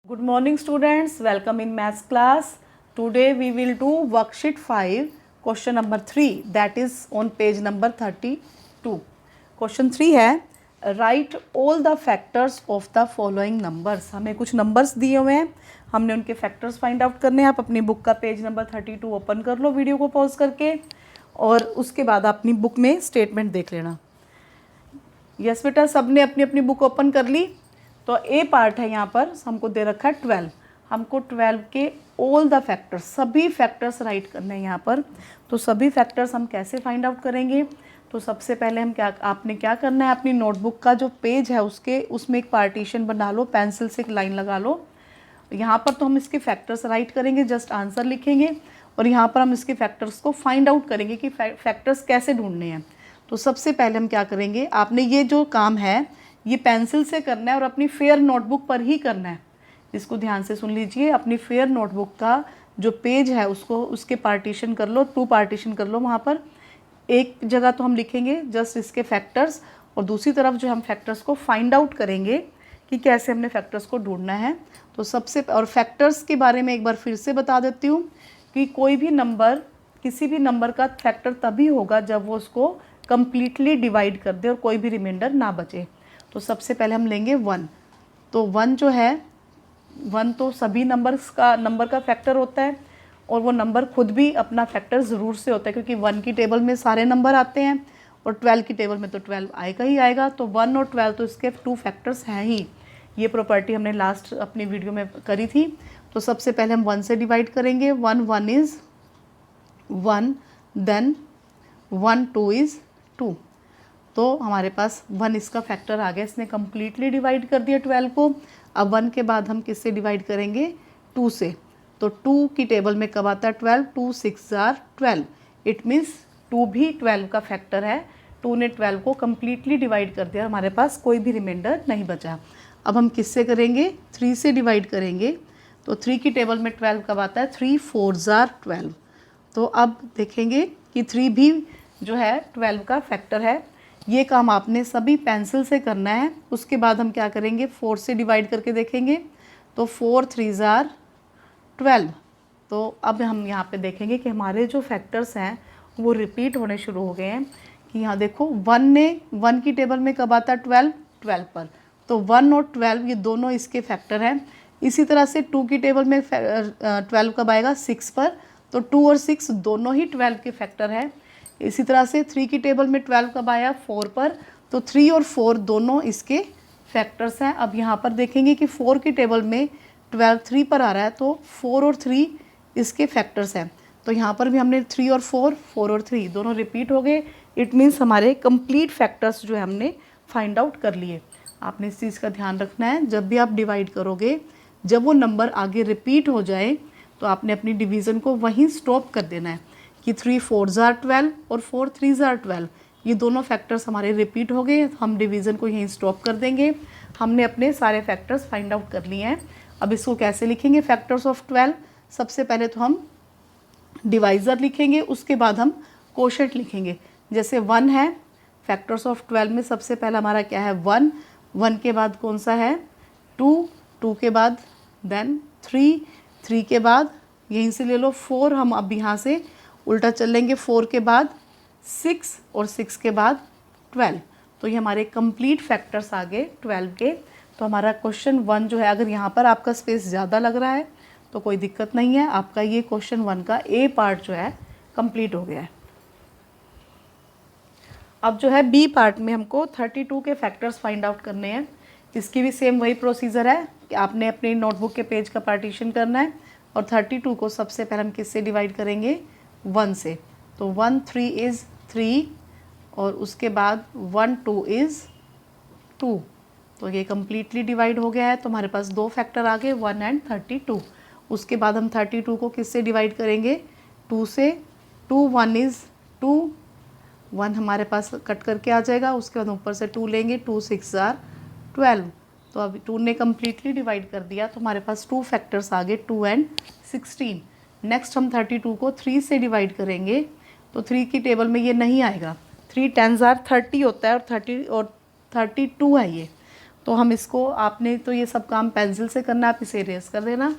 Good morning students, welcome in maths class. Today we will do worksheet 5, question number 3, that is on page number 32. Question 3 है write all the factors of the following numbers. हमें कुछ numbers दिए हुए हैं, हमने उनके factors find out करने हैं. आप अपनी बुक का पेज नंबर 32 ओपन कर लो वीडियो को पॉज करके और उसके बाद अपनी बुक में स्टेटमेंट देख लेना. यस बेटा, सबने अपनी अपनी बुक ओपन कर ली. तो ए पार्ट है यहाँ पर, हमको दे रखा है 12. हमको 12 के ऑल द फैक्टर्स, सभी फैक्टर्स राइट करने हैं यहाँ पर. तो सभी फैक्टर्स हम कैसे फाइंड आउट करेंगे? तो सबसे पहले आपने क्या करना है, अपनी नोटबुक का जो पेज है उसमें एक पार्टीशन बना लो, पेंसिल से एक लाइन लगा लो. यहाँ पर तो हम इसके फैक्टर्स राइट करेंगे, जस्ट आंसर लिखेंगे और यहाँ पर हम इसके फैक्टर्स को फाइंड आउट करेंगे कि फैक्टर्स कैसे ढूंढने हैं. तो सबसे पहले हम क्या करेंगे, आपने ये जो काम है ये पेंसिल से करना है और अपनी फेयर नोटबुक पर ही करना है. इसको ध्यान से सुन लीजिए. अपनी फेयर नोटबुक का जो पेज है उसके पार्टीशन कर लो, 2 पार्टीशन कर लो. वहाँ पर एक जगह तो हम लिखेंगे जस्ट इसके फैक्टर्स और दूसरी तरफ जो हम फैक्टर्स को फाइंड आउट करेंगे कि कैसे हमने फैक्टर्स को ढूंढना है. तो और फैक्टर्स के बारे में एक बार फिर से बता देती हूँ कि कोई भी नंबर, किसी भी नंबर का फैक्टर तभी होगा जब वो उसको कम्प्लीटली डिवाइड कर दे और कोई भी रिमाइंडर ना बचे. तो सबसे पहले हम लेंगे 1. तो 1 जो है, 1 तो सभी नंबर का फैक्टर होता है और वो नंबर खुद भी अपना फैक्टर ज़रूर से होता है, क्योंकि 1 की टेबल में सारे नंबर आते हैं और 12 की टेबल में तो 12 आएगा ही आएगा. तो 1 और 12 तो इसके 2 फैक्टर्स हैं ही. ये प्रॉपर्टी हमने लास्ट अपनी वीडियो में करी थी. तो सबसे पहले हम 1 से डिवाइड करेंगे. 1 इज़ 1, देन 1 2 इज़ 2. तो हमारे पास 1 इसका फैक्टर आ गया, इसने कम्प्लीटली डिवाइड कर दिया 12 को. अब 1 के बाद हम किससे डिवाइड करेंगे? 2 से. तो 2 की टेबल में कब आता है 12? 2 6 आर 12. इट मीन्स 2 भी 12 का फैक्टर है. 2 ने 12 को कम्प्लीटली डिवाइड कर दिया, हमारे पास कोई भी रिमाइंडर नहीं बचा. अब हम किससे करेंगे? 3 से डिवाइड करेंगे. तो 3 की टेबल में 12 कब आता है? 3 4 आर 12. तो अब देखेंगे कि 3 भी जो है 12 का फैक्टर है. ये काम आपने सभी पेंसिल से करना है. उसके बाद हम क्या करेंगे? 4 से डिवाइड करके देखेंगे. तो 4 3 आर 12. तो अब हम यहाँ पे देखेंगे कि हमारे जो फैक्टर्स हैं वो रिपीट होने शुरू हो गए हैं. कि यहाँ देखो 1 की टेबल में कब आता है? 12 पर. तो 1 और 12 ये दोनों इसके फैक्टर हैं. इसी तरह से 2 की टेबल में 12 कब आएगा? 6 पर. तो 2 और 6 दोनों ही 12 के फैक्टर हैं. इसी तरह से 3 की टेबल में 12 कब आया? 4 पर. तो 3 और 4 दोनों इसके फैक्टर्स हैं. अब यहाँ पर देखेंगे कि 4 की टेबल में 12 3 पर आ रहा है, तो 4 और 3 इसके फैक्टर्स हैं. तो यहाँ पर भी हमने 3 और 4 और 3 दोनों रिपीट हो गए. इट मीन्स हमारे कंप्लीट फैक्टर्स जो है हमने फाइंड आउट कर लिए. आपने इस चीज़ का ध्यान रखना है, जब भी आप डिवाइड करोगे, जब वो नंबर आगे रिपीट हो जाए तो आपने अपनी डिवीज़न को वहीं स्टॉप कर देना है कि 3 4 आर 12 और 4 3 आर 12. ये दोनों फैक्टर्स हमारे रिपीट हो गए, हम डिवीज़न को यहीं स्टॉप कर देंगे. हमने अपने सारे फैक्टर्स फाइंड आउट कर लिए हैं. अब इसको कैसे लिखेंगे फैक्टर्स ऑफ 12? सबसे पहले तो हम डिवाइज़र लिखेंगे, उसके बाद हम कोशेंट लिखेंगे. जैसे 1 है, फैक्टर्स ऑफ 12 में सबसे पहला हमारा क्या है? 1. 1 के बाद कौन सा है? 2. 2 के बाद देन 3. 3 के बाद यहीं से ले लो 4. हम अब यहाँ से उल्टा चल लेंगे. 4 के बाद 6 और 6 के बाद 12. तो ये हमारे कंप्लीट फैक्टर्स आ गए 12 के. तो हमारा क्वेश्चन 1 जो है, अगर यहाँ पर आपका स्पेस ज़्यादा लग रहा है तो कोई दिक्कत नहीं है, आपका ये क्वेश्चन 1 का ए पार्ट जो है कंप्लीट हो गया है. अब जो है बी पार्ट में हमको 32 के फैक्टर्स फाइंड आउट करने हैं. इसकी भी सेम वही प्रोसीजर है कि आपने अपनी नोटबुक के पेज का पार्टीशन करना है और 32 को सबसे पहले हम किससे डिवाइड करेंगे? 1 से. तो 1 3 इज़ 3 और उसके बाद 1 2 इज़ 2. तो ये कम्प्लीटली डिवाइड हो गया है. तो हमारे पास 2 फैक्टर आ गए, 1 एंड 32. उसके बाद हम 32 को किससे डिवाइड करेंगे? 2 से. 2 1 इज़ 2. 1 हमारे पास कट करके आ जाएगा. उसके बाद ऊपर से 2 लेंगे. 2 6 आर 12. तो अभी 2 ने कम्प्लीटली डिवाइड कर दिया, तो हमारे पास 2 फैक्टर्स आ गए, 2 एंड 16. नेक्स्ट हम 32 को 3 से डिवाइड करेंगे. तो 3 की टेबल में ये नहीं आएगा. 3 10 आर 30 होता है और 32 है ये. तो हम इसको, आपने तो ये सब काम पेंसिल से करना, आप इसे इरेज कर देना।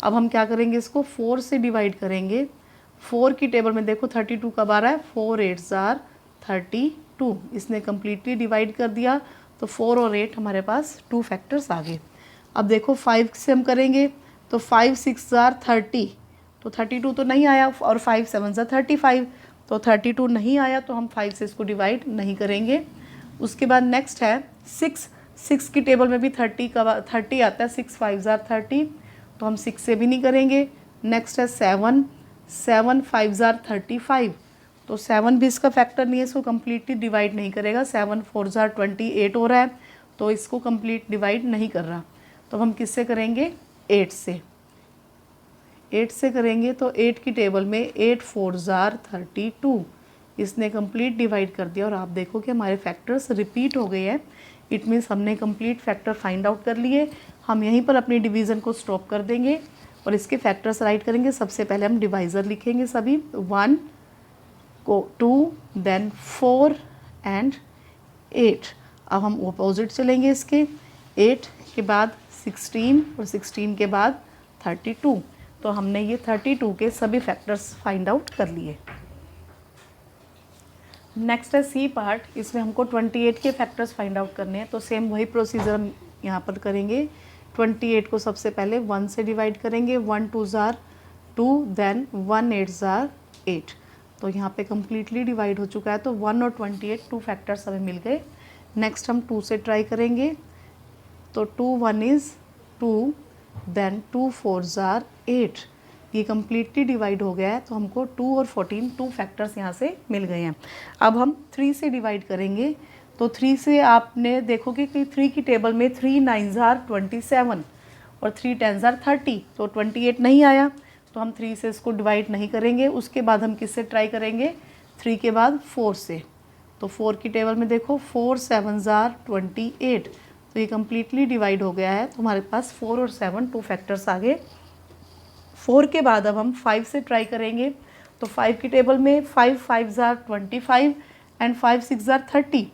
अब हम क्या करेंगे, इसको 4 से डिवाइड करेंगे। 4 की टेबल में देखो 32 कब आ रहा है, 4 8 जार 32, इसने कम्प्लीटली डिवाइड कर दिया। तो 4 और 8 हमारे पास 2 फैक्टर्स आ गए। अब देखो 5 से हम करेंगे तो 5 6 जार 30, तो 32 तो नहीं आया, और 5 7 जार 35, तो 32 नहीं आया, तो हम 5 से इसको डिवाइड नहीं करेंगे। उसके बाद नेक्स्ट है 6 की टेबल में भी 30 का 30 आता है, 6 5 जार 30, तो हम 6 से भी नहीं करेंगे। नेक्स्ट है 7 5 जार 35, तो 7 भी इसका फैक्टर नहीं है, इसको कम्प्लीटली डिवाइड नहीं करेगा। 7 4 जार 28 हो रहा है, तो इसको कम्प्लीट डिवाइड नहीं कर रहा। तो हम किससे करेंगे, 8 से। 8 से करेंगे तो 8 की टेबल में 8 4 जार 32, इसने कंप्लीट डिवाइड कर दिया। और आप देखो कि हमारे फैक्टर्स रिपीट हो गए हैं। इट मीन्स हमने कंप्लीट फैक्टर फाइंड आउट कर लिए। हम यहीं पर अपनी डिवीज़न को स्टॉप कर देंगे और इसके फैक्टर्स राइट करेंगे। सबसे पहले हम डिवाइज़र लिखेंगे सभी, 1 को 2, देन 4 एंड 8। अब हम अपोजिट चलेंगे इसके, 8 के बाद 16 और 16 के बाद 32। तो हमने ये 32 के सभी फैक्टर्स फाइंड आउट कर लिए। नेक्स्ट है सी पार्ट, इसमें हमको 28 के फैक्टर्स फाइंड आउट करने हैं। तो सेम वही प्रोसीजर हम यहाँ पर करेंगे। 28 को सबसे पहले 1 से डिवाइड करेंगे, 1 2 जार 2, देन 1 8 जार 8। तो यहाँ पे कम्प्लीटली डिवाइड हो चुका है, तो 1 और 28 2 फैक्टर्स हमें मिल गए। नेक्स्ट हम 2 से ट्राई करेंगे, तो 2 1 इज़ 2, देन 2 4 जार 8, ये कम्प्लीटली डिवाइड हो गया है। तो हमको 2 और 14 2 फैक्टर्स यहाँ से मिल गए हैं। अब हम 3 से डिवाइड करेंगे, तो 3 से आपने देखोगे कि 3 की टेबल में 3 9 जार 27 और 3 10 जार 30, तो 28 नहीं आया, तो हम 3 से इसको डिवाइड नहीं करेंगे। उसके बाद हम किससे ट्राई करेंगे, 3 के बाद 4 से। तो 4 की टेबल में देखो 4 7 जार 28, तो ये कम्प्लीटली डिवाइड हो गया है। तो हमारे पास 4 और 7 2 फैक्टर्स आ गए। 4 के बाद अब हम 5 से ट्राई करेंगे, तो 5 की टेबल में 5 5 जार 25 एंड 5 6 जार 30,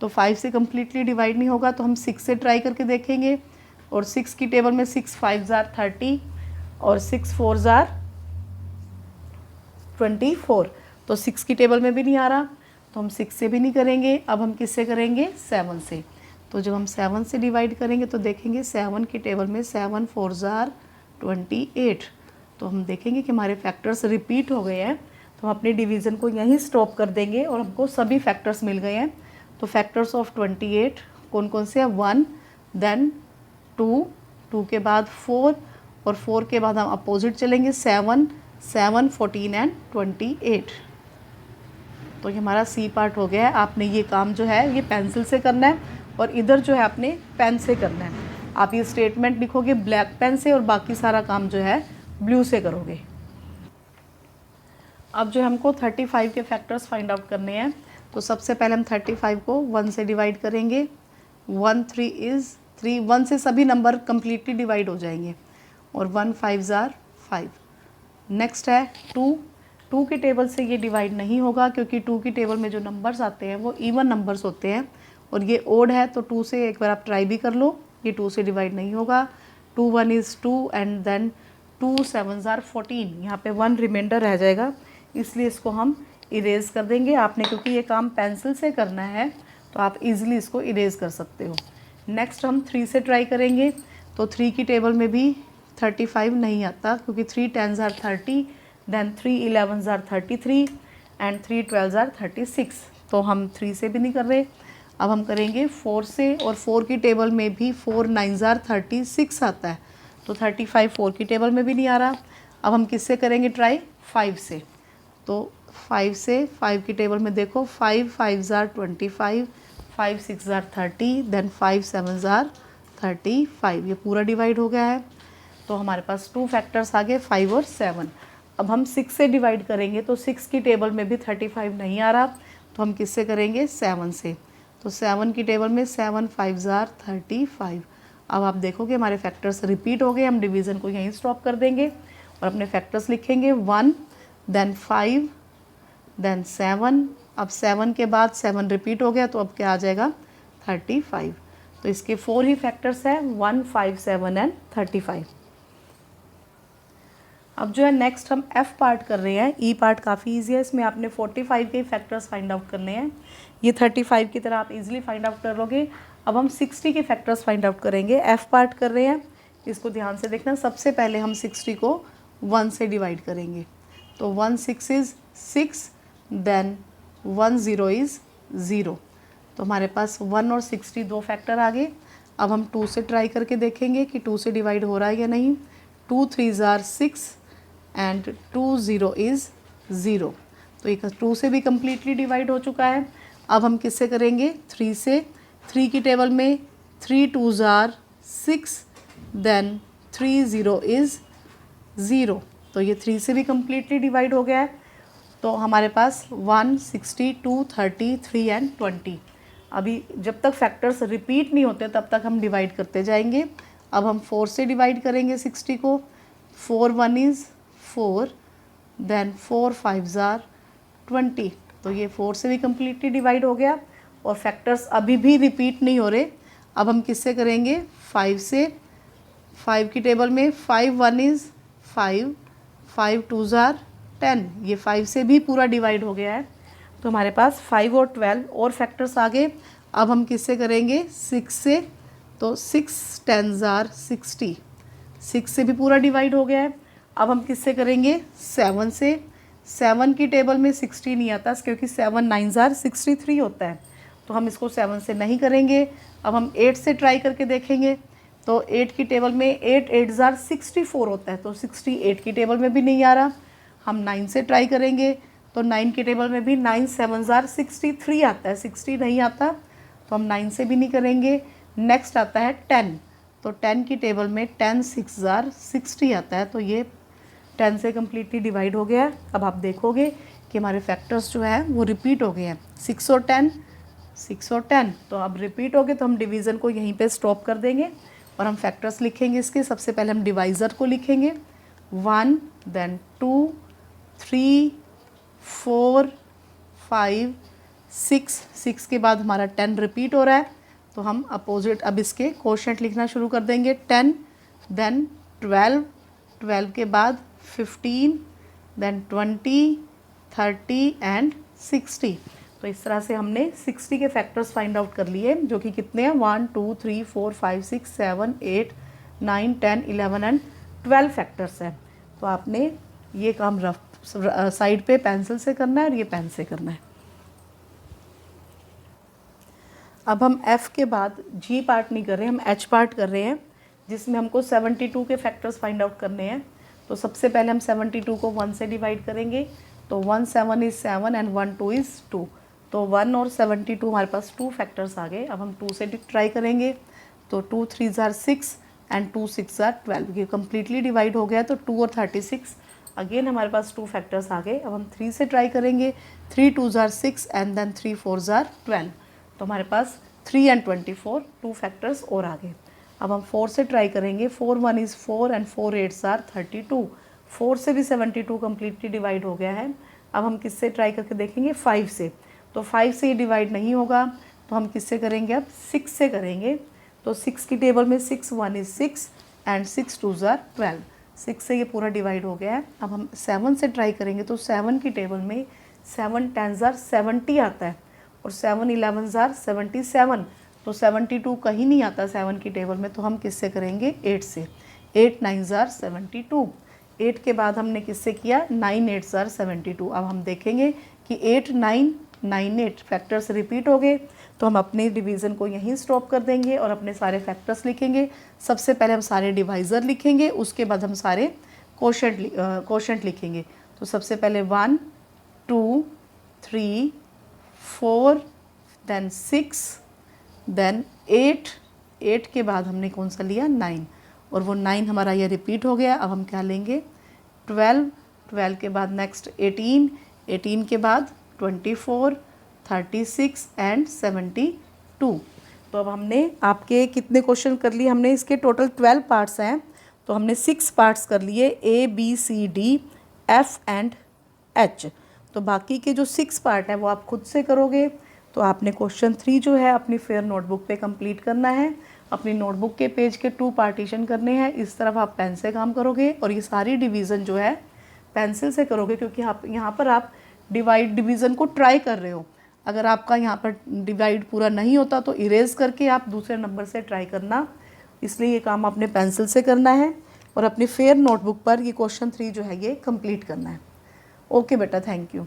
तो 5 से कम्प्लीटली डिवाइड नहीं होगा, तो हम 6 से ट्राई करके देखेंगे। और 6 की टेबल में 6 5 जार 30 और 6 4 जार 24, तो 6 की टेबल में भी नहीं आ रहा, तो हम 6 से भी नहीं करेंगे। अब हम किससे करेंगे, 7 से। तो जब हम 7 से डिवाइड करेंगे तो देखेंगे 7 की टेबल में 7 4 जार 28, तो हम देखेंगे कि हमारे फैक्टर्स रिपीट हो गए हैं। तो हम अपने डिवीज़न को यहीं स्टॉप कर देंगे और हमको सभी फैक्टर्स मिल गए हैं। तो फैक्टर्स ऑफ 28 कौन कौन से हैं, 1, देन 2, 2 के बाद 4 और 4 के बाद हम अपोजिट चलेंगे, 7 7 14 एंड 28। तो ये हमारा सी पार्ट हो गया है। आपने ये काम जो है ये पेंसिल से करना है और इधर जो है आपने पेन से करना है। आप ये स्टेटमेंट लिखोगे ब्लैक पेन से और बाकी सारा काम जो है ब्लू से करोगे। अब जो हमको 35 के फैक्टर्स फाइंड आउट करने हैं, तो सबसे पहले हम 35 को 1 से डिवाइड करेंगे। 1 3 इज़ 3, 1 से सभी नंबर कम्प्लीटली डिवाइड हो जाएंगे और 1 5 जार 5। नेक्स्ट है 2, 2 की टेबल से ये डिवाइड नहीं होगा क्योंकि 2 की टेबल में जो नंबर्स आते हैं वो इवन नंबर्स होते हैं और ये ओड है, तो 2 से एक बार आप ट्राई भी कर लो, ये 2 से डिवाइड नहीं होगा। 2 1 इज़ 2 एंड देन 2 7 जार 14, यहाँ पे 1 रिमाइंडर रह जाएगा, इसलिए इसको हम इरेज कर देंगे। आपने क्योंकि ये काम पेंसिल से करना है तो आप इजीली इसको इरेज कर सकते हो। नेक्स्ट हम 3 से ट्राई करेंगे, तो 3 की टेबल में भी 35 नहीं आता क्योंकि 3 10 जार 30, देन 3 11 जार 33 एंड 3 12 जार 36, तो हम 3 से भी नहीं कर रहे। अब हम करेंगे 4 से, और 4 की टेबल में भी 4 9 जार 36 आता है, तो 35 4 की टेबल में भी नहीं आ रहा। अब हम किससे करेंगे ट्राई, 5 से। तो 5 से, 5 की टेबल में देखो 5 5 जार 25, 5 6 जार 30, देन 5 7 जार 35, ये पूरा डिवाइड हो गया है। तो हमारे पास 2 फैक्टर्स आ गए, 5 और 7। अब हम 6 से डिवाइड करेंगे, तो 6 की टेबल में भी 35 नहीं आ रहा, तो हम किससे करेंगे, 7 से। तो 7 की टेबल में 7 5 जार 35। अब आप देखोगे हमारे फैक्टर्स रिपीट हो गए, हम डिवीज़न को यहीं स्टॉप कर देंगे और अपने फैक्टर्स लिखेंगे 1, देन 5, देन 7। अब 7 के बाद 7 रिपीट हो गया, तो अब क्या आ जाएगा, 35। तो इसके 4 ही फैक्टर्स हैं, 1, 5, 7 एंड 35। अब जो है नेक्स्ट हम एफ पार्ट कर रहे हैं। ई पार्ट काफ़ी ईजी है, इसमें आपने 45 के फैक्टर्स फाइंड आउट करने हैं। ये 35 की तरह आप इजीली फाइंड आउट कर लोगे। अब हम 60 के फैक्टर्स फाइंड आउट करेंगे। एफ पार्ट कर रहे हैं, इसको ध्यान से देखना। सबसे पहले हम 60 को 1 से डिवाइड करेंगे। तो 1 6 इज़ 6, देन 1 0 इज़ 0। तो हमारे पास 1 और 60 दो फैक्टर आ गए। अब हम 2 से ट्राई करके देखेंगे कि 2 से डिवाइड हो रहा है या नहीं। 2 3 आर 6 एंड 2 0 इज़ 0। तो ये 2 से भी कम्प्लीटली डिवाइड हो चुका है। अब हम किससे करेंगे? 3 से। 3 की टेबल में 3 2 आर 6, देन 3 0 इज़ 0। तो ये 3 से भी कम्प्लीटली डिवाइड हो गया है। तो हमारे पास 1 60 2 30 3 एंड 20। अभी जब तक फैक्टर्स रिपीट नहीं होते तब तक हम डिवाइड करते जाएंगे। अब हम 4 से डिवाइड करेंगे 60 को। 4 1 इज़ 4, देन 4 5 आर 20। तो ये 4 से भी कम्प्लीटली डिवाइड हो गया और फैक्टर्स अभी भी रिपीट नहीं हो रहे। अब हम किससे करेंगे? 5 से। 5 की टेबल में 5 1 इज़ 5, 5 2 आर 10। ये 5 से भी पूरा डिवाइड हो गया है। तो हमारे पास 5 और 12 और फैक्टर्स आ गए। अब हम किससे करेंगे? 6 से। तो 6 10 आर 60। 6 से भी पूरा डिवाइड हो गया है। अब हम किससे करेंगे? 7 से। 7 की टेबल में 60 नहीं आता क्योंकि 7 9 आर 63 होता है, तो हम इसको 7 से नहीं करेंगे। अब हम 8 से ट्राई करके देखेंगे। तो 8 की टेबल में 8 8 आर 64 होता है, तो 68 की टेबल में भी नहीं आ रहा। हम 9 से ट्राई करेंगे। तो 9 की टेबल में भी 9 7 आर 63 आता है, 60 नहीं आता, तो हम 9 से भी नहीं करेंगे। नेक्स्ट आता है 10। तो 10 की टेबल में 10 6 आर 60 आता है, तो ये 10 से कम्प्लीटली डिवाइड हो गया है। अब आप देखोगे कि हमारे फैक्टर्स जो है वो रिपीट हो गए हैं। 6 और 10, 6 और 10, तो अब रिपीट हो गए तो हम डिवीज़न को यहीं पे स्टॉप कर देंगे और हम फैक्टर्स लिखेंगे इसके। सबसे पहले हम डिवाइज़र को लिखेंगे। 1, देन 2 3 4 5 6। 6 के बाद हमारा 10 रिपीट हो रहा है, तो हम अपोजिट अब इसके कोशेंट लिखना शुरू कर देंगे। 10, देन 12, 12 के बाद 15, देन 20 30 एंड 60। तो इस तरह से हमने 60 के फैक्टर्स फाइंड आउट कर लिए, जो कि कितने हैं? 1 2 3 4 5 6 7 8 9 10 11 एंड 12 फैक्टर्स हैं। तो आपने ये काम रफ साइड पे पेंसिल से करना है और ये पेन से करना है। अब हम F के बाद G पार्ट नहीं कर रहे, हम H पार्ट कर रहे हैं, जिसमें हमको 72 के फैक्टर्स फाइंड आउट करने हैं। तो सबसे पहले हम 72 को 1 से डिवाइड करेंगे। तो 1 7 इज़ 7 एंड 1 2 इज़ 2। तो 1 और 72 हमारे पास 2 फैक्टर्स आ गए। अब हम 2 से ट्राई करेंगे। तो 2 3 आर 6 एंड 2 6 आर 12। ये कम्प्लीटली डिवाइड हो गया। तो 2 और 36 अगेन हमारे पास 2 फैक्टर्स आ गए। अब हम 3 से ट्राई करेंगे। 3 2 आर 6 एंड देन 3 4 आर 12। तो हमारे पास 3 एंड 24 2 फैक्टर्स और आ गए। अब हम 4 से ट्राई करेंगे। 4 1 इज़ 4 एंड 4 8 आर 32। 4 से भी 72 कम्प्लीटली डिवाइड हो गया है। अब हम किससे ट्राई करके देखेंगे? 5 से। तो 5 से ये डिवाइड नहीं होगा, तो हम किससे करेंगे? अब 6 से करेंगे। तो 6 की टेबल में 6 1 इज़ 6 एंड 6 2 आर 12। 6 से ये पूरा डिवाइड हो गया है। अब हम 7 से ट्राई करेंगे। तो 7 की टेबल में 7 10 आर 70 आता है और 7 11 आर 77। तो 72 कहीं नहीं आता 7 की टेबल में, तो हम किससे करेंगे? 8 से। 8 9 आर 72। 8 के बाद हमने किससे किया? 9 8 आर 72। अब हम देखेंगे कि 8 9 9 8 फैक्टर्स रिपीट हो गए, तो हम अपने डिवीज़न को यहीं स्टॉप कर देंगे और अपने सारे फैक्टर्स लिखेंगे। सबसे पहले हम सारे डिवाइज़र लिखेंगे, उसके बाद हम सारे कोशेंट लिखेंगे। तो सबसे पहले 1 2 3 4 देन 6 देन 8। 8 के बाद हमने कौन सा लिया? 9, और वो 9 हमारा ये रिपीट हो गया। अब हम क्या लेंगे? 12। 12 के बाद नेक्स्ट 18। 18 के बाद 24 36 एंड 72। तो अब हमने आपके कितने क्वेश्चन कर लिए? हमने इसके टोटल 12 पार्ट्स हैं, तो हमने 6 पार्ट्स कर लिए, A B C D F and H। तो बाकी के जो 6 पार्ट हैं वो आप खुद से करोगे। तो आपने क्वेश्चन 3 जो है अपनी फेयर नोटबुक पे कंप्लीट करना है। अपनी नोटबुक के पेज के 2 पार्टीशन करने हैं। इस तरफ आप पेन से काम करोगे और ये सारी डिवीज़न जो है पेंसिल से करोगे, क्योंकि आप यहाँ पर आप डिवीज़न को ट्राई कर रहे हो। अगर आपका यहाँ पर डिवाइड पूरा नहीं होता तो इरेज करके आप दूसरे नंबर से ट्राई करना, इसलिए ये काम आपने पेंसिल से करना है और अपनी फेयर नोटबुक पर ये क्वेश्चन 3 जो है ये कंप्लीट करना है। ओके बेटा, थैंक यू।